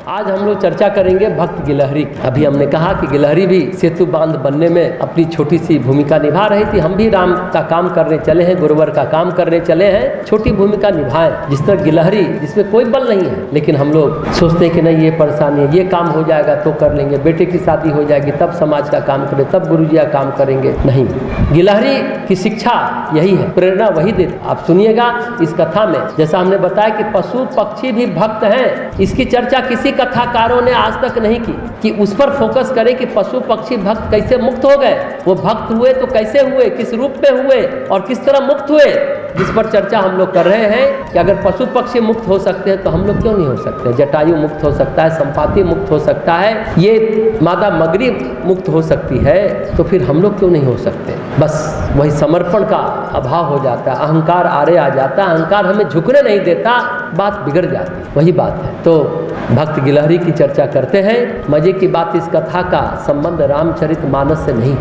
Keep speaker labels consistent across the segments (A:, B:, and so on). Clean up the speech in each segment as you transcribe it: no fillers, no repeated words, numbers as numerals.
A: आज हम लोग चर्चा करेंगे भक्त गिलहरी की। अभी हमने कहा कि गिलहरी भी सेतु बांध बनने में अपनी छोटी सी भूमिका निभा रही थी। हम भी राम का काम करने चले हैं, गुरुवर का काम करने चले हैं, छोटी भूमिका निभाएं। जिस तरह गिलहरी, जिसमें कोई बल नहीं है, लेकिन हम लोग सोचते हैं कि नहीं ये परेशानी है, ये काम हो जाएगा तो कर लेंगे, बेटे की शादी हो जाएगी तब समाज का काम करें, तब गुरुजी का काम करेंगे। नहीं, गिलहरी की शिक्षा यही है, प्रेरणा वही देती। आप सुनिएगा इस कथा में, जैसा हमने बताया कि पशु पक्षी भी भक्त हैं। इसकी चर्चा किसी कथाकारों ने आज तक नहीं की कि उस पर फोकस करें कि पशु पक्षी भक्त कैसे मुक्त हो गए, वो भक्त हुए तो कैसे हुए, किस रूप में हुए और किस तरह मुक्त हुए, जिस पर चर्चा हम लोग कर रहे हैं कि अगर पशु पक्षी मुक्त हो सकते हैं तो हम लोग क्यों नहीं हो सकते। जटायु मुक्त हो सकता है, संपाति मुक्त हो सकता है, ये मादा मगरी मुक्त हो सकती है, तो फिर हम लोग क्यों नहीं हो सकते। बस वही समर्पण का अभाव हो जाता है, अहंकार आरे आ जाता है, अहंकार हमें झुकने नहीं देता, बात बिगड़ जाती, वही बात है। तो भक्त गिलहरी की चर्चा करते हैं। मजे की बात, इस कथा का संबंध रामचरितमानस से नहीं।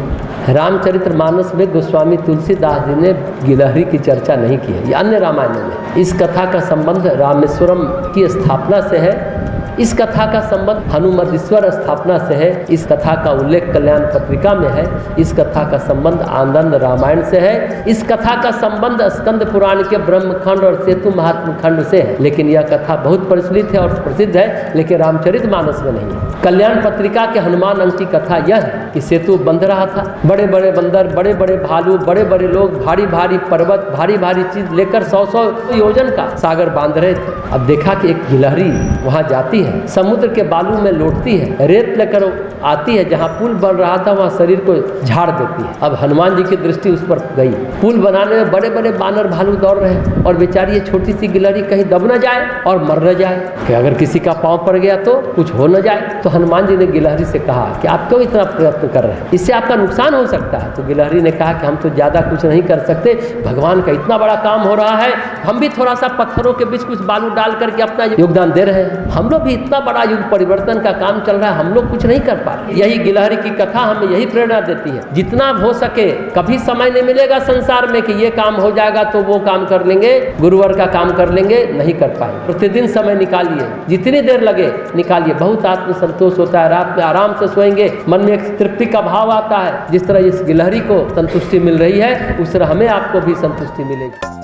A: रामचरितमानस में गोस्वामी तुलसीदास जी ने गिलहरी की चर्चा नहीं की है, ये अन्य रामायणों में। इस कथा का संबंध रामेश्वरम की स्थापना से है, इस कथा का संबंध हनुमंतेश्वर स्थापना से है, इस कथा का उल्लेख कल्याण पत्रिका में है, इस कथा का संबंध आनंद रामायण से है, इस कथा का संबंध स्कंद पुराण के ब्रह्मखंड और सेतु महात्म खंड से है। लेकिन यह कथा बहुत प्रचलित है और प्रसिद्ध है, लेकिन रामचरितमानस में नहीं है। कल्याण पत्रिका के हनुमान अंक की कथा यह है कि सेतु बंध रहा था, बड़े बड़े बंदर, बड़े बड़े भालू, बड़े बड़े लोग, भारी भारी पर्वत, भारी भारी चीज लेकर 100 योजन का सागर बांध रहे थे। अब देखा कि एक गिलहरी वहां जाती है, समुद्र के बालू में लौटती है, रेत लेकर आती है, जहाँ पुल बन रहा था वहाँ शरीर को झाड़ देती है। अब हनुमान जी की दृष्टि उस पर गई। पुल बनाने में बड़े बड़े बानर भालू दौड़ रहे हैं और बेचारी ये छोटी सी गिलहरी कहीं दब न जाए और मर न जाए, कि अगर किसी का पाँव पड़ गया तो कुछ हो न जाए। तो हनुमान जी ने गिलहरी से कहा कि आप क्यों इतना प्रयत्न कर रहे हैं, इससे आपका नुकसान हो सकता है। तो गिलहरी ने कहा कि हम तो ज़्यादा कुछ नहीं कर सकते, भगवान का इतना बड़ा काम हो रहा है, हम भी थोड़ा सा पत्थरों के बीच कुछ बालू डाल करके अपना योगदान दे रहे हैं। हम लोग भी इतना बड़ा युग परिवर्तन का काम चल रहा है, हम लोग कुछ नहीं कर पा रहे। यही गिलहरी की कथा हमें यही प्रेरणा देती है, जितना हो सके, कभी समय नहीं मिलेगा संसार में कि ये काम हो जाएगा तो वो काम कर लेंगे, गुरुवर का काम कर लेंगे, नहीं कर पाएंगे। प्रतिदिन समय निकालिए, जितनी देर लगे निकालिए, बहुत आत्म संतोष होता है। रात में आराम से सोएंगे, मन में एक तृप्ति का भाव आता है। जिस तरह इस गिलहरी को संतुष्टि मिल रही है, उस तरह हमें आपको भी संतुष्टि मिलेगी।